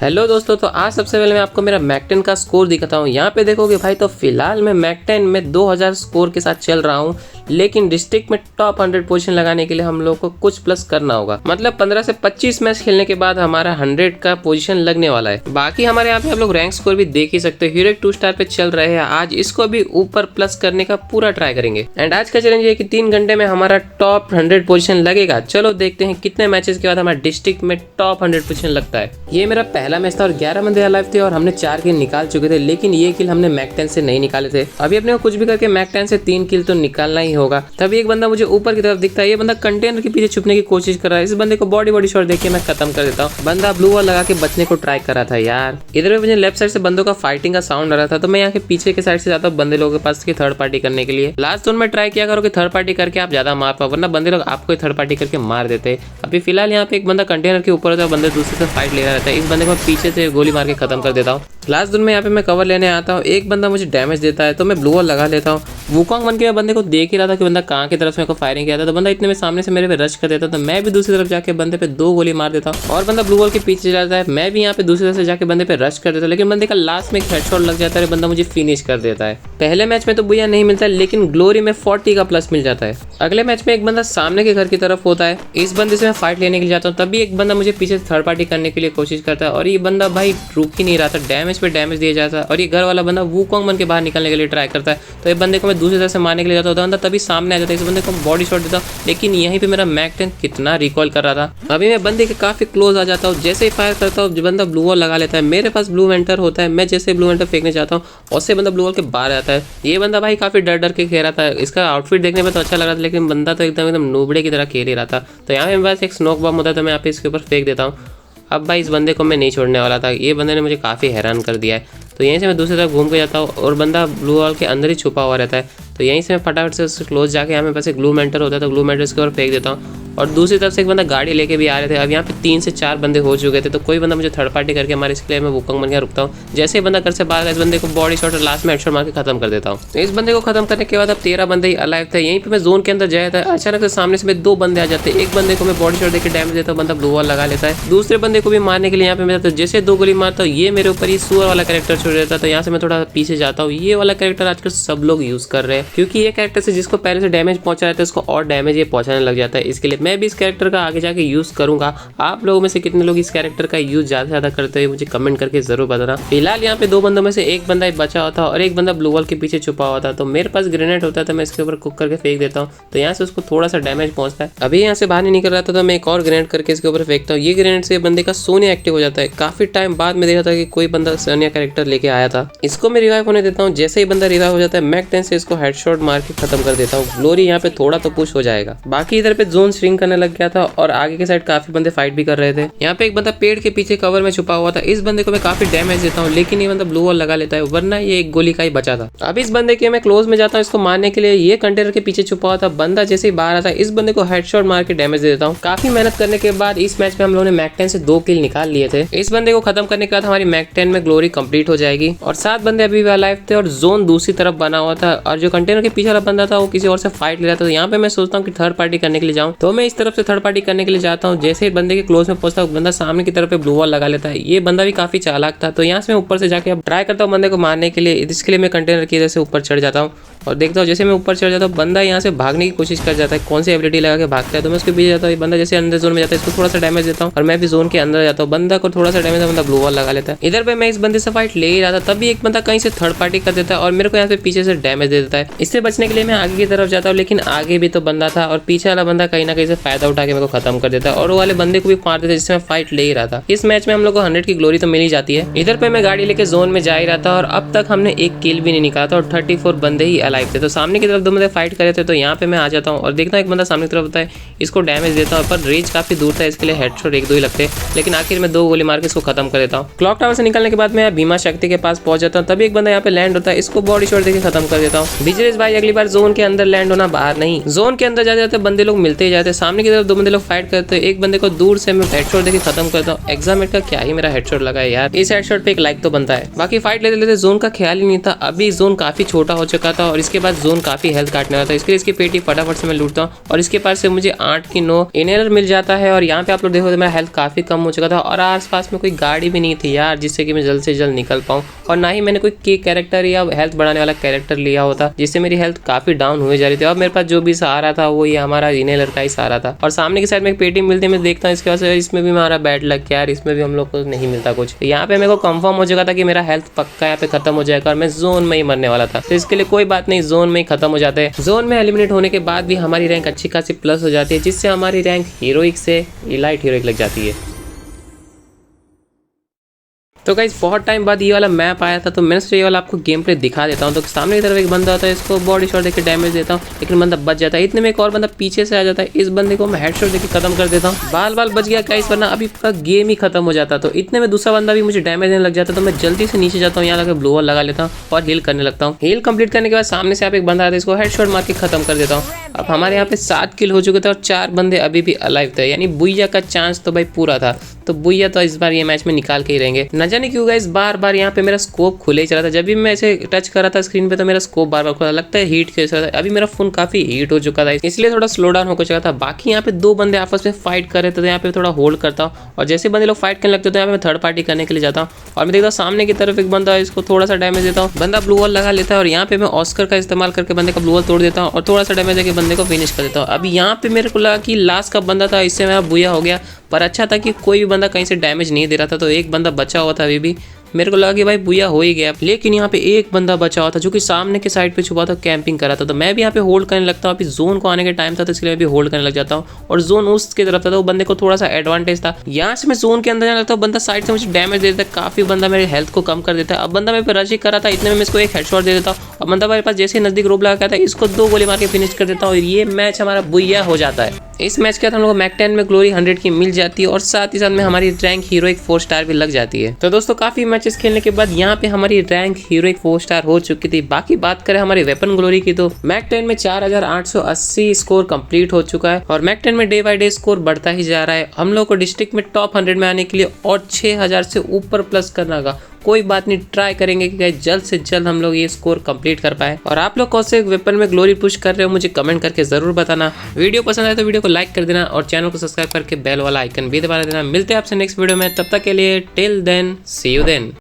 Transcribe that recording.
Hello दोस्तों, तो आज सबसे पहले मैं आपको मेरा मैक 10 का स्कोर दिखाता हूँ। यहाँ पे देखोगे भाई, तो फिलहाल मैं मैक 10 में 2000 स्कोर के साथ चल रहा हूँ, लेकिन डिस्ट्रिक्ट में टॉप 100 पोजीशन लगाने के लिए हम लोग को कुछ प्लस करना होगा। मतलब 15 से 25 मैच खेलने के बाद हमारा 100 का पोजीशन लगने वाला है। बाकी हमारे यहाँ पे आप लोग रैंक स्कोर भी देख ही सकते हो, हीरो 2 स्टार पे चल रहे हैं। आज इसको भी ऊपर प्लस करने का पूरा ट्राई करेंगे। एंड आज का चैलेंज है कि 3 घंटे में हमारा टॉप 100 पोजीशन लगेगा। चलो देखते हैं कितने मैचेस के बाद हमारा डिस्ट्रिक्ट में टॉप 100 पोजीशन लगता है। ये मेरा पहला मैच था और 11 बंदे अलाइव थे और हमने 4 किल निकाल चुके थे, लेकिन ये किल हमने मैक 10 से नहीं निकाले थे। अभी अपने को कुछ भी करके मैक 10 से 3 किल तो निकालना ही होगा। तभी एक बंदा मुझे ऊपर की तरफ दिखता है। ये बंदा कंटेनर के पीछे छुपने की कोशिश कर रहा है। इस बंदे को बॉडी शॉट देके मैं खत्म कर देता हूँ। बंदा ब्लू वॉल लगा के बचने को ट्राई कर रहा था यार। इधर में मुझे लेफ्ट साइड से बंदों का फाइटिंग का साउंड आ रहा था, तो मैं यहाँ के पीछे के साइड से जाता हूँ बंदे लोगों के पास की थर्ड पार्टी करने के लिए। लास्ट जोन में ट्राई किया करो कि थर्ड पार्टी करके आप ज्यादा मार पाओ, वरना बंदे लोग आपको थर्ड पार्टी करके मार देते। अभी फिलहाल यहाँ पे एक बंदा कंटेनर के ऊपर होता है, बंदे दूसरे से फाइट ले रहा रहता है। इस बंदे को पीछे से गोली मार के खत्म कर देता हूँ। लास्ट जोन में यहाँ पे मैं कवर लेने आता हूँ। एक बंदा मुझे डैमेज देता है, तो मैं ब्लू वॉल लगा लेता हूँ। वुकोंग बन के मैं बंदे को देख ही रहा था कि बंदा कहाँ की तरफ से मेरे को फायरिंग किया था, तो बंदा इतने में सामने से मेरे पे रश कर देता, तो मैं भी दूसरी तरफ जाके बंदे पे 2 गोली मार देता हूँ और बंदा ब्लू वॉल के पीछे जाता है। मैं भी यहाँ पे दूसरी तरफ से जाके बंदे पे रश कर देता हूँ, लेकिन बंदे का लास्ट में एक हेडशॉट लग जाता है, बंदा मुझे फिनिश कर देता है। पहले मैच में तो बुया नहीं मिलता, लेकिन ग्लोरी में 40 का प्लस मिल जाता है। अगले मैच में एक बंदा सामने के घर की तरफ होता है। इस बंदे से मैं फाइट लेने के लिए जाता हूँ, तभी एक बंदा मुझे पीछे से थर्ड पार्टी करने के लिए कोशिश करता है और ये बंदा भाई रुक ही नहीं रहा था, डैमेज पे डैमेज दिया जाता है और ये घर वाला बंदा वुकोंग बन के बाहर निकलने के लिए ट्राई करता है। तो ये बंदे को मैं दूसरी तरफ से मारने के लिए जाता हूँ, बंदा तभी सामने आ जाता है। इस बंदे को बॉडी शॉट देता हूँ, लेकिन यहीं पे मेरा मैक 10 कितना रिकॉल कर रहा था। अभी मैं बंदे के काफी क्लोज आ जाता हूँ। जैसे ही फायर करता हूँ, बंदा ब्लू वॉल लगा लेता है। मेरे पास ब्लू वेंटर होता है, मैं जैसे ब्लू वेंटर फेंकने जाता हूँ उससे बंदा ब्लू वॉल के बाहर आता है। ये बंदा भाई काफी डर के खेल रहा था। इसका आउटफिट देखने में तो अच्छा लग रहा था, लेकिन बंदा तो एकदम नूबड़े की तरह खेल ही रहा था। तो यहाँ पे मेरे पास एक स्नोक बम होता है, तो मैं यहाँ पे इसके ऊपर फेंक देता हूँ। अब भाई इस बंदे को मैं नहीं छोड़ने वाला था। ये बंदे ने मुझे काफ़ी हैरान कर दिया है, तो यहीं से मैं दूसरी तरफ घूम के जाता हूँ और बंदा ब्लू वॉल के अंदर ही छुपा हुआ रहता है। तो यहीं से मैं फटाफट से उससे क्लोज जाके, यहाँ पे पास एक ग्लू मेंटर होता है, तो ग्लू मेंटर इसके ऊपर फेंक देता हूँ। और दूसरी तरफ से एक बंदा गाड़ी लेके भी आ रहे थे। अब यहाँ पे 3 से 4 बंदे हो चुके थे, तो कोई बंदा मुझे थर्ड पार्टी करके हमारे, इसके लिए मैं वुकोंग बन के रुकता हूँ। जैसे ही बंदा घर से बाहर, इस बंदे को बॉडी शॉट और लास्ट में हेडशॉट मार के खत्म कर देता हूँ। तो इस बंदे को खत्म करने के बाद अब 13 बंदे ही अलाइव थे। यहीं पे मैं जोन के अंदर जाया था, अचानक से सामने से 2 बंदे आ जाते हैं। एक बंदे को मैं बॉडी शॉट देकर डैमेज देता हूँ, बंदा ब्लू वॉल लगा लेता है। दूसरे बंदे को भी मारने के लिए यहाँ पे मैं जैसे 2 गोली मारता हूँ, ये मेरे ऊपर ही सुअर वाला कैरेक्टर छोड़ देता है। तो यहाँ से मैं थोड़ा पीछे जाता हूँ। ये वाला कैरेक्टर आजकल सब लोग यूज कर रहे हैं, क्योंकि ये कैरेक्टर से जिसको पहले से डैमेज पहुंचा रहता है, उसको और डैमेज ये पहुंचाने लग जाता है। इसके लिए मैं भी इस कैरेक्टर का आगे जाके यूज करूंगा। आप लोगों में से कितने लोग इस कैरेक्टर का यूज ज्यादा से ज्यादा करते हैं, मुझे कमेंट करके जरूर बताना। फिलहाल यहाँ पे 2 बंदों में से एक बंदा बचा हुआ था और एक बंदा ब्लू वॉल के पीछे छुपा हुआ था। तो मेरे पास ग्रेनेड होता है, तो मैं इसके ऊपर कुक करके फेंक देता हूँ, तो यहाँ से उसको थोड़ा सा डैमेज पहुंचता है। अभी यहाँ से बाहर नहीं निकल रहा था, तो मैं एक और ग्रेनेड करके इसके ऊपर फेंकता हूँ। ये ग्रेनेड से बंदे का सोनिया एक्टिव हो जाता है। काफी टाइम बाद में देखा था कि कोई बंदा सोनिया कैरेक्टर लेके आया था। इसको मैं रिवाइव होने देता हूँ। जैसे ही बंदा रिवाइव हो जाता है, मैक 10 से इसको हेडशॉट मार के खत्म कर देता हूँ। ग्लोरी यहाँ पे थोड़ा तो पुश हो जाएगा। बाकी इधर पे जोन श्रिंक करने लग गया था और आगे के साइड काफी बंदे फाइट भी कर रहे थे। यहाँ पे एक बंदा पेड़ के पीछे कवर में छुपा हुआ था। इस बंदे को मैं काफी डैमेज देता हूँ, लेकिन ये बंदा ब्लू वॉल लगा लेता है, वरना ये एक गोली का ही बचा था। अब इस बंदे के मैं क्लोज में जाता हूँ इसको मारने के लिए। ये कंटेनर के पीछे छुपा हुआ था। बंदा जैसे ही बाहर आता है, इस बंदे को हेडशॉट मार के डैमेज दे देता हूँ। काफी मेहनत करने के बाद इस मैच में हम लोगों ने मैक 10 से 2 किल निकाल लिए थे। इस बंदे को खत्म करने के बाद हमारी मैक 10 में ग्लोरी कंप्लीट हो जाएगी और 7 बंदे अभी भी अलाइव थे और जोन दूसरी तरफ बना हुआ था और जो कंटेनर के पीछे वाला बंदा था वो किसी और से फाइट ले रहा था। तो यहाँ पे मैं सोचता हूँ कि थर्ड पार्टी करने के लिए जाऊँ, तो मैं इस तरफ से थर्ड पार्टी करने के लिए जाता हूँ। जैसे ही बंदे के क्लोज में पहुंचता हूँ, बंदा सामने की तरफ पे ब्लू वॉल लगा लेता है। ये बंदा भी काफी चालाक था, तो यहाँ से मैं ऊपर से जाके अब ट्राई करता हूँ बंदे को मारने के लिए। इसके लिए मैं कंटेनर की वजह से ऊपर चढ़ जाता हूँ और देखता हूँ जैसे मैं ऊपर चढ़ जाता हूँ, बंदा यहाँ से भागने की कोशिश कर जाता है। कौन सी एबिलिटी लगा के भागता है, तो मैं उसके पीछे जाता हूँ। बंदा जैसे अंदर जोन में जाता है, इसको थोड़ा सा डैमेज देता हूँ और मैं भी जोन के अंदर जाता हूँ। बंदा को थोड़ा सा डैमेज, बंदा ब्लू वॉल लगा लेता है। इधर पे मैं इस बंदे से फाइट ले ही रहा था, तभी एक बंदा कहीं से थर्ड पार्टी कर देता है और मेरे को यहाँ से पीछे से डैमेज दे देता है। इससे बचने के लिए मैं आगे की तरफ जाता हूँ, लेकिन आगे भी तो बंदा था और पीछे वाला बंदा कहीं ना कहीं से फायदा उठा के मेरे को खत्म कर देता है और वो वाले बंदे को भी मार देता है जिससे मैं फाइट ले ही रहा था। इस मैच में हम लोग को 100 की ग्लोरी तो मिल ही जाती है। इधर पे मैं गाड़ी लेके जोन में जा ही रहा था और अब तक हमने एक किल भी नहीं निकाला था और 34 बंदे ही अलाइव थे। तो सामने की तरफ 2 बंदे फाइट कर रहे थे, तो यहाँ पे मैं आ जाता हूँ और देखता हूँ एक बंदा सामने की तरफ होता है, इसको डैमेज देता हूँ, पर रेंज काफी दूर था, इसके लिए हेडशॉट 1-2 ही लगते, लेकिन आखिर में 2 गोली मार के इसको खत्म कर देता हूँ। क्लॉक टावर से निकलने के बाद मैं भीमा शक्ति के पास पहुंच जाता हूँ, तभी एक बंदा यहाँ पे लैंड होता है, इसको बॉडी शॉट देके खत्म कर देता हूँ। बिजनेस भाई अगली बार जोन के अंदर लैंड होना, बाहर नहीं। जोन के अंदर जाते जाते बंदे लोग मिलते ही जाते, सामने की तरफ दो बंदे लोग फाइट करते हैं। एक बंदे को दूर से मैं हेडशॉट देके खत्म करता हूँ। एग्जामेट का क्या ही मेरा हेडशॉट लगा है यार, इस हेडशॉट पे एक लाइक तो बनता है। बाकी फाइट लेते लेते जोन का ख्याल ही नहीं था। अभी जोन काफी छोटा हो चुका था और इसके बाद जोन काफी हेल्थ काटने वाला था। इसके लिए इसकी पेटी फटाफट से मैं लूटता हूँ और इसके पास से मुझे 8 की 9 इनहेलर मिल जाता है। और यहाँ पे आप लोग देखो तो मेरा हेल्थ काफी कम हो चुका था और आसपास में कोई गाड़ी भी नहीं थी यार जिससे कि मैं जल्द से जल्द निकल पाऊँ। और ना ही मैंने कोई की कैरेक्टर या हेल्थ बढ़ाने वाला कैरेक्टर लिया होता जिससे मेरी हेल्थ काफी डाउन हुई जा रही थी। और मेरे पास जो भी सहारा था वो ये हमारा इनहेलर का ही सहारा था। और सामने की साइड में एक पेटी मिलती है, मैं देखता हूँ इसके बाद इसमें भी हमारा बैड लक यार, इसमें भी हम लोग को नहीं मिलता कुछ। यहाँ पे मेरे को कंफर्म हो चुका था कि मेरा हेल्थ पक्का यहाँ पे खत्म हो जाएगा और मैं जोन में ही मरने वाला था। तो इसके लिए कोई बात नहीं, जोन में ही खत्म हो जाते हैं। जोन में एलिमिनेट होने के बाद भी हमारी रैंक अच्छी खासी प्लस हो जाती है जिससे हमारी रैंक हीरोइक से इलाइट हीरोइक लग जाती है। तो गाइस बहुत टाइम बाद ये वाला मैप आया था तो मैंने सोचा ये वाला आपको गेम प्ले दिखा देता हूँ। तो सामने की तरफ एक बंदा होता है, इसको बॉडी शॉट देके डैमेज देता हूँ लेकिन बंदा बच जाता है। इतने में एक और बंदा पीछे से आ जाता है, इस बंदे को मैं हेडशॉट देके खत्म कर देता हूँ। बाल बच गया गाइस, वरना अभी पूरा गेम ही खत्म हो जाता। तो इतने में दूसरा बंदा भी मुझे डैमेज देने लग जाता है तो मैं जल्दी से नीचे जाता हूँ, यहाँ लगा ब्लोअर लगा लेता हूँ और हील करने लगता हूँ। हील कंप्लीट करने के बाद सामने से आप एक बंदा आता है, इसको हेडशॉट मार के खत्म कर देता हूँ। अब हमारे यहाँ पे 7 किल हो चुके थे और 4 बंदे अभी भी अलाइव थे, यानी बुइया का चांस तो भाई पूरा था। तो बुइया तो इस बार ये मैच में निकाल के ही रहेंगे। न जाने क्यों गाइस बार बार यहाँ पे मेरा स्कोप खुले ही चला था। जब भी मैं ऐसे टच कर रहा था स्क्रीन पे तो मेरा स्कोप बार बार खुला, लगता है हीट के साथ। अभी मेरा फोन काफी हीट हो चुका था इसलिए थोड़ा स्लो डाउन हो चुका था। बाकी यहाँ पे 2 बंदे आपस में फाइट कर रहे थे तो यहाँ पे थोड़ा होल्ड करता हूँ और जैसे बंदे लोग फाइट करने लगते तो यहाँ पे मैं थर्ड पार्टी करने के लिए जाता हूँ। और मैं देखता हूँ सामने की तरफ एक बंदा है, इसको थोड़ा सा डैमेज देता हूँ, बंदा ब्लू वॉल लगा लेता है और यहाँ पे मैं ऑस्कर का इस्तेमाल करके बंदे का ब्लू वॉल तोड़ देता हूँ और थोड़ा सा डैमेज देकर बंदे को फिनिश कर देता हूँ। अभी यहाँ पे मेरे को लगा कि लास्ट का बंदा था, इससे मेरा बुया हो गया। पर अच्छा था कि कोई भी बंदा कहीं से डैमेज नहीं दे रहा था तो एक बंदा बचा हुआ था। अभी भी मेरे को लगा कि भाई बुया हो ही गया, लेकिन यहाँ पे एक बंदा बचा हुआ था जो कि सामने के साइड पे छुपा था, कैंपिंग कर रहा था। तो मैं भी यहाँ पे होल्ड करने लगता हूँ। अभी जोन को आने के टाइम था तो इसलिए मैं भी होल्ड करने लग जाता हूँ और जोन उसकी तरफ था तो बंदे को थोड़ा सा एडवांटेज था। यहाँ से मैं जोन के अंदर जाने लगता हूँ, बंदा साइड से मुझे डैमेज दे देता है, काफी बंदा मेरे हेल्थ को कम कर देता है। अब बंदा मेरे पे रश ही कर रहा था, इतने में मैं इसको एक हेडशॉट दे देता हूँ और बंदा मेरे पास जैसे नजदीक रोप लगा था इसको 2 गोली मार के फिनिश कर देता हूँ और ये मैच हमारा बुया हो जाता है। इस मैच के बाद हम लोग को मैक 10 में ग्लोरी 100 की मिल जाती है और साथ ही साथ में हमारी रैंक हीरोइक 4 स्टार भी लग जाती है। तो दोस्तों काफी मैचेस खेलने के बाद यहाँ पे हमारी रैंक हीरोइक 4 स्टार हो चुकी थी। बाकी बात करें हमारी वेपन ग्लोरी की तो मैक 10 में 4880 स्कोर कंप्लीट हो चुका है और मैक 10 में डे बाय डे स्कोर बढ़ता ही जा रहा है। हम लोग को डिस्ट्रिक्ट में टॉप 100 में आने के लिए और 6000 से ऊपर प्लस करना होगा। कोई बात नहीं, ट्राई करेंगे कि जल्द से जल्द हम लोग ये स्कोर कंप्लीट कर पाए। और आप लोग कौन से वेपन में ग्लोरी पुश कर रहे हो मुझे कमेंट करके जरूर बताना। वीडियो पसंद आए तो वीडियो को लाइक कर देना और चैनल को सब्सक्राइब करके बेल वाला आइकन भी दबा देना। मिलते हैं आपसे नेक्स्ट वीडियो में, तब तक के लिए till then see you then.